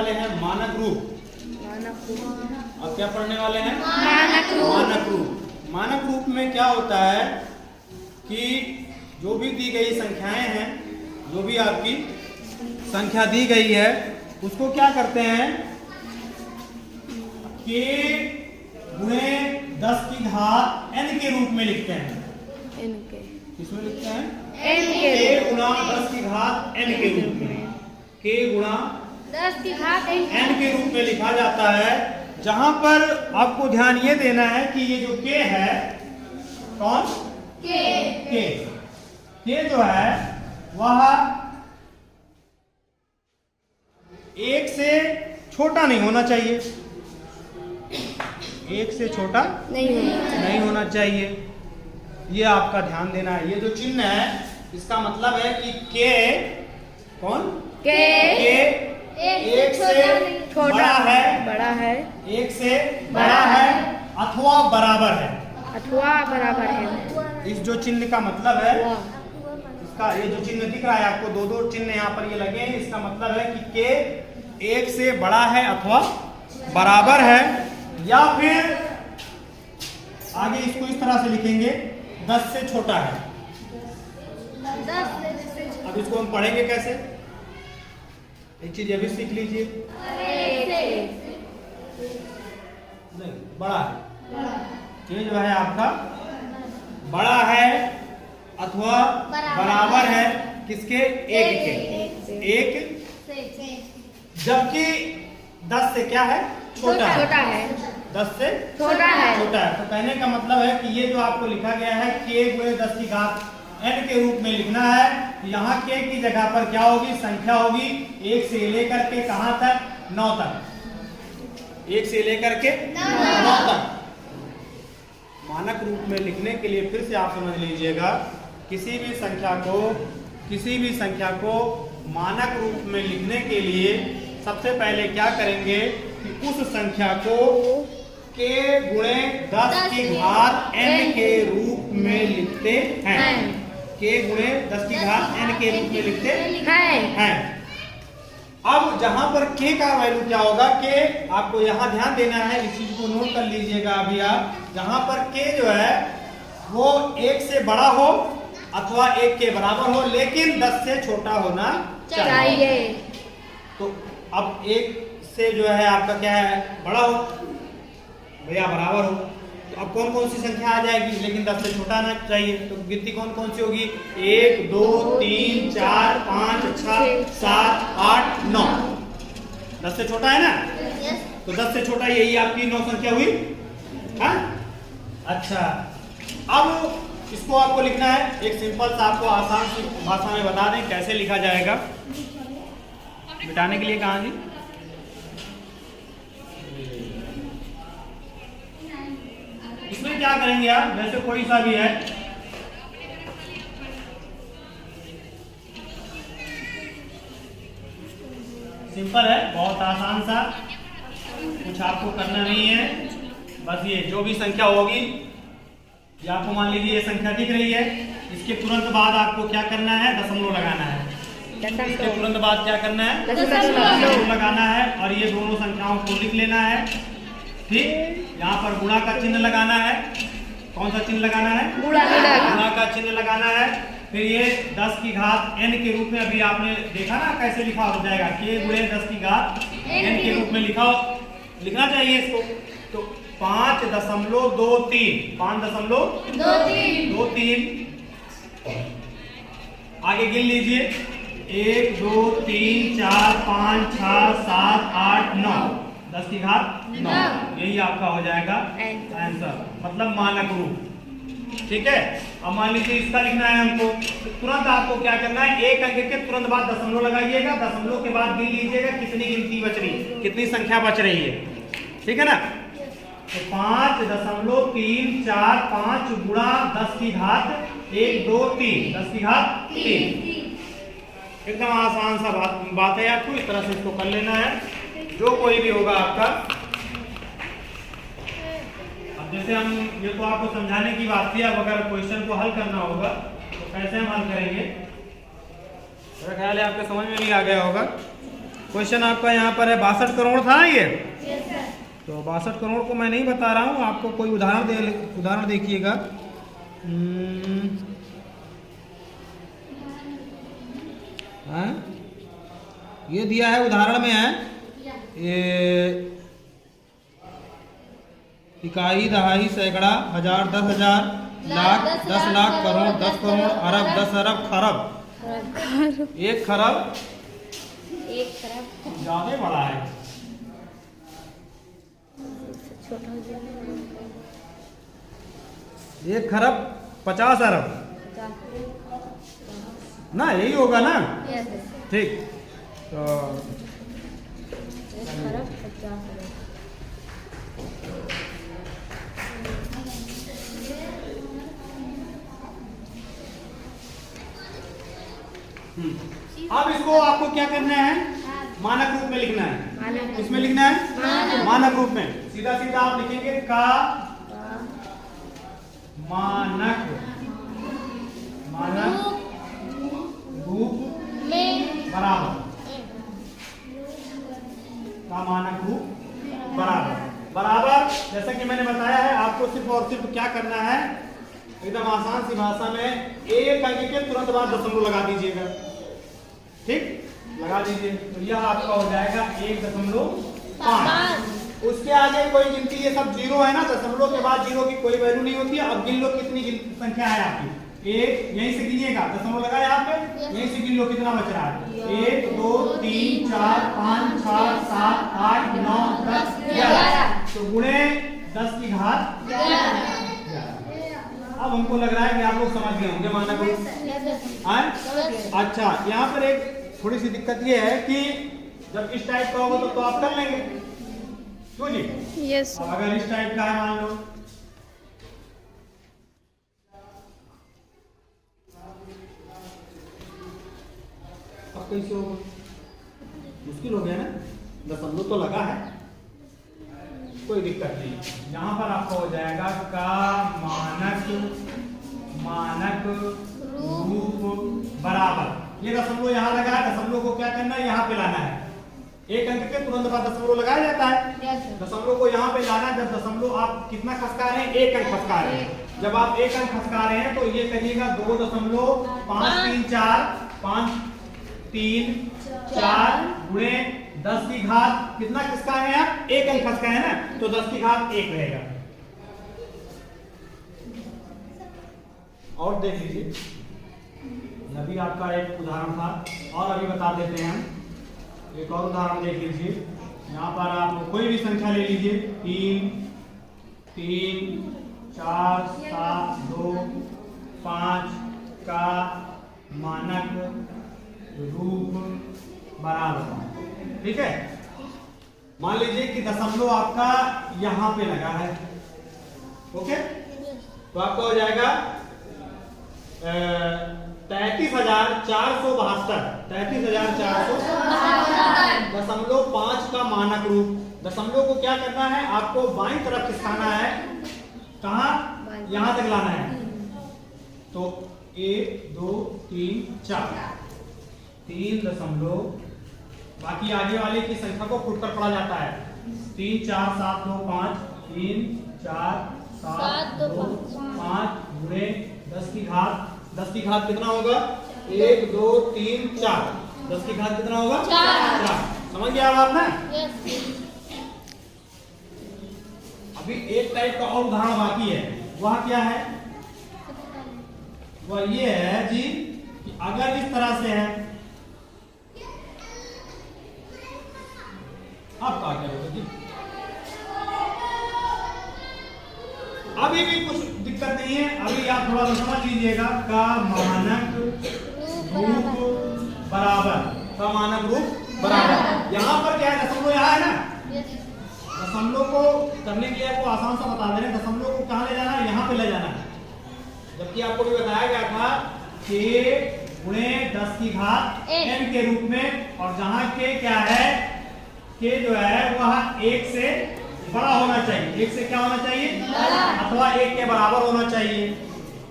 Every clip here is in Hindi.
वाले हैं मानक रूप। अब क्या पढ़ने वाले हैं? मानक रूप। मानक रूप में क्या होता है कि जो भी दी गई संख्याएं हैं, जो भी आपकी संख्या दी गई है उसको क्या करते हैं के गुणे 10 की घात n के रूप में लिखते हैं। किसमें लिखते हैं? के गुणा 10 की घात n के रूप में। के गुणा 10 की घात n के रूप में लिखा जाता है। जहां पर आपको ध्यान ये देना है कि ये जो k है, कौन? के जो है वह 1 से छोटा नहीं होना चाहिए। 1 से छोटा नहीं होना चाहिए। ये आपका ध्यान देना है। ये जो चिन्ह है इसका मतलब है कि के कौन? के 1 से बड़ा है 1 से बड़ा है अथवा बराबर है। इस जो चिन्ह का मतलब है, इसका ये जो चिन्ह दिख रहा है आपको, दो चिन्ह यहाँ पर ये लगे हैं, इसका मतलब है कि के 1 से बड़ा है अथवा बराबर है। या फिर आगे इसको इस तरह से लिखेंगे 10 से छोटा है। अब इसको हम पढ़ेंगे कैसे? एक चीज ये भी सीख लीजिए। नहीं, बड़ा है। ये जो है आपका बड़ा है अथवा बराबर है किसके? एक जबकि 10 से क्या है? छोटा है। 10 से छोटा है। तो कहने का मतलब है कि ये जो आपको लिखा गया है के गुणे 10 की घात n के रूप में लिखना है। यहाँ के की जगह पर क्या होगी? संख्या होगी 1 से लेकर के कहां तक? 9 तक। 1 से लेकर के 9 तक। मानक रूप में लिखने के लिए फिर से आप समझ लीजिएगा, किसी भी संख्या को मानक रूप में लिखने के लिए सबसे पहले क्या करेंगे कि उस संख्या को के गुणे 10 की घात n के रूप में लिखते हैं। के गुणे 10 की घात n के रूप में लिखते हैं। अब जहां पर k का वैल्यू क्या होगा? के आपको यहां ध्यान देना है, इस चीज को नोट कर लीजिएगा अभी आप। जहां पर k जो है वो 1 से बड़ा हो अथवा 1 के बराबर हो, लेकिन 10 से छोटा होना चाहिए। तो अब 1 से जो है आपका क्या है? बड़ा हो भैया, बराबर हो। तो अब कौन कौन सी संख्या आ जाएगी? लेकिन 10 से छोटा आना चाहिए। तो गिनती कौन कौन सी होगी? 1 2 3 4 5 6 7 8 9। 10 से छोटा है ना? तो 10 से छोटा यही आपकी 9 संख्या हुई। हाँ, अच्छा। अब इसको आपको लिखना है। एक सिंपल सा आपको आसान सी भाषा में बता दें कैसे लिखा जाएगा। मिटाने के लिए कहाँ जी? इसमें क्या करेंगे आप? जैसे कोई सा भी है, सिंपल है, बहुत आसान सा, कुछ आपको करना नहीं है। बस ये जो भी संख्या होगी, ये आपको मान लीजिए ये संख्या दिख रही है, इसके तुरंत बाद आपको क्या करना है? दशमलव लगाना है। इसके तुरंत बाद क्या करना है? दशमलव लगाना है। और ये दोनों संख्याओं को लिख लेना है। ठीक, यहाँ पर गुणा का चिन्ह लगाना है। कौन सा चिन्ह लगाना है? गुणा का चिन्ह लगाना है। फिर ये 10 की घात n के रूप में, अभी आपने देखा ना कैसे लिखा हो जाएगा? के गुणे 10 की घात n के रूप में लिखना चाहिए इसको। तो 5.23 5.23 आगे गिन लीजिए। 1 2 3 4 5 6 7 8 9। 10 की घात 9। यही आपका हो जाएगा आंसर, मतलब मानक रूप। ठीक है। अब मान लीजिए इसका लिखना है हमको, तो तुरंत आपको क्या करना है? एक अंक के तुरंत बाद दशमलव लगाइएगा। दशमलव के बाद गिन लीजिएगा कितनी गिनती बच रही है, कितनी संख्या बच रही है। ठीक है ना? तो 5.345 गुणा 10 की घात 1 2 3 10 की घात 3। एकदम आसान सा बात है, आपको इस तरह से इसको कर लेना है। जो कोई भी होगा आपका, अब जैसे हम ये तो आपको समझाने की बात थी, अब अगर क्वेश्चन को हल करना होगा तो कैसे हम हल करेंगे? मेरा ख्याल है आपके समझ में भी आ गया होगा। क्वेश्चन आपका यहाँ पर है 62 करोड़ था ये। तो 62 करोड़ को मैं नहीं बता रहा हूँ, आपको कोई उदाहरण देखिएगा। ये दिया है, उदाहरण में है ये इकाई, दहाई, सैकड़ा, हजार, 10,000, लाख, 10 लाख, करोड़, 10 करोड़, अरब, 10 अरब, खरब। 1 खरब ज्यादा बड़ा है। 1 खरब 50 अरब ना, यही होगा ना। ठीक, तो 1 खरब 50 अरब। अब इसको आपको क्या करना है, मानक रूप में लिखना है। किसमें लिखना है? मानक रूप में। सीधा सीधा आप लिखेंगे का मानक रूप में बराबर, का मानक रूप बराबर। जैसा कि मैंने बताया है, आपको सिर्फ और सिर्फ क्या करना है, एकदम आसान सी भाषा में एक अंक के तुरंत बाद दशमलव लगा दीजिएगा। ठीक, लगा दीजिए। तो यह आपका हो जाएगा 1.5। उसके आगे कोई गिनती, ये सब जीरो है ना, दशमलव के बाद जीरो की कोई वैल्यू नहीं होती है। अब गिन लो कितनी संख्या है आपकी। 1 यहीं से गिनिएगा, दशमलव लगाया आपने, यहीं से गिन लो कितना बच रहा है। 1 2 3 4 5 6 7 8 9 10 11। तो गुणे 10 की घात 11। अब हमको लग रहा है कि आप लोग समझ गए होंगे मानक रूप। अच्छा, यहाँ पर एक थोड़ी सी दिक्कत ये है कि जब इस टाइप का होगा तो आप कर लेंगे, क्यों जी? यस। अगर इस टाइप का है, मान लो अब कैसे होगा, मुश्किल हो गया ना। दशमलव तो लगा है, कोई दिक्कत नहीं। यहाँ पर आपको हो जाएगा का मानक रूप बराबर। ये दशमलव यहाँ लगा है, दशमलव को क्या करना है, यहाँ पे लाना है। एक अंक के तुरंत बाद दशमलव लगाया जाता है। दशमलव को यहाँ पे लाना है। जब दशमलव आप कितना खसका रहे हैं, 1 अंक खसका रहे हैं। जब आप 1 अंक खसका रहे हैं तो ये करिएगा 2.534 5 3 4 गुणे 10 की घात कितना खसका है आप, 1 अंक खसका है ना, तो 10 की घात 1 रहेगा। और देख लीजिए, अभी आपका एक उदाहरण था और अभी बता देते हैं हम। एक और उदाहरण देख लीजिए। यहाँ पर आप कोई भी संख्या ले लीजिए, 3 3 4 7 2 5 का मानक रूप बराबर। ठीक है, मान लीजिए कि दशमलव आपका यहाँ पे लगा है। ओके, तो आपका हो जाएगा 33,472 33,472.5 का मानक रूप। दशमलव को क्या करना है, आपको बाईं तरफ खिसकाना है। कहाँ, यहां तक लाना है। तो 1 2 3 4 3 दशमलव, बाकी आगे वाले की संख्या को फुटकर पढ़ा जाता है। 3 4 7 2 5 3 4 7 2 5 गुणे 10 की घात कितना होगा, 1 2 3 4। 10 की घात कितना होगा, 4। समझ गया आप ना? अभी एक टाइप का और उदाहरण बाकी है। वह क्या है, वह ये है जी कि अगर इस तरह से है, अब क्या होगा जी, अभी भी कुछ दिक्कत नहीं है। अभी आप थोड़ा सा समझ लीजिएगा। का मानक रूप बराबर। यहाँ पर क्या है, दशमलव यहाँ है ना। दशमलव को करने के लिए आपको आसान सा बता दे रहे हैं। दशमलव को कहाँ ले जाना है, यहाँ पे ले जाना है। जबकि आपको भी बताया गया था k गुणे 10 की घात n के रूप में, और जहाँ k क्या है, k जो है वह 1 से बड़ा होना चाहिए। 1 से क्या होना चाहिए, अथवा 1 के बराबर होना चाहिए,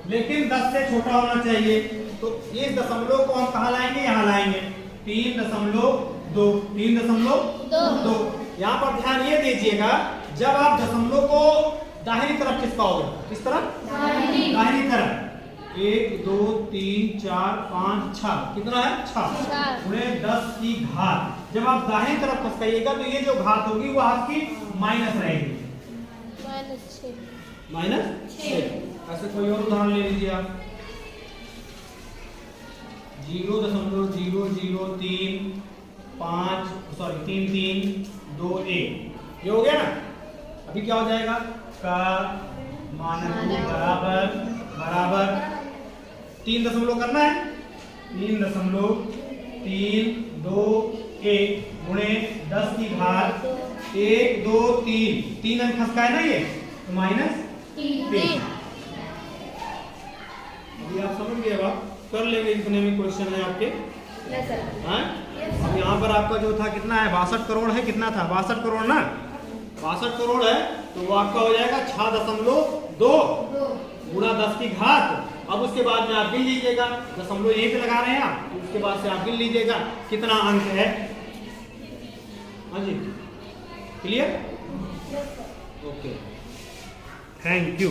लेकिन 10 से छोटा होना चाहिए। तो इस दशमलव को हम कहाँ लाएंगे, यहाँ लाएंगे। 3 दशमलव 2, 3.2। यहाँ पर ध्यान ये दीजिएगा, जब आप दशमलव को दाहिनी तरफ खिसकाओगे, किस तरफ? दाहिनी तरफ। 1 2 3 4 5 6, कितना है? 6 गुणे 10 की घात। जब आप दाहिनी तरफ खिसकाइएगा तो ये जो घात होगी वो आपकी माइनस रहेगी, -6। ऐसे कोई और उदाहरण ले लीजिए आप। 0.003 ये हो गया ना। अभी क्या हो जाएगा? का मानक रूप बराबर 3 दशमलव करना है, 3.321 गुणे 10 की घात 1 2 3 अंक खसका है ना ये, तो -3। अभी आप समझ गए, अब कर लेंगे, इतने में क्वेश्चन है आपके। हाँ, अब यहाँ पर आपका जो था कितना है? 62 करोड़ है। कितना था? 62 करोड़ ना, 62 करोड़ है, तो वो आपका हो जाएगा 6.2 गुणा 10 की घात। अब उसके बाद में आप गिन लीजिएगा, दशमलव यहीं पे लगा रहे हैं आप, तो उसके बाद से आप गिन लीजिएगा कितना अंक है। हाँ जी, क्लियर? Okay, thank you.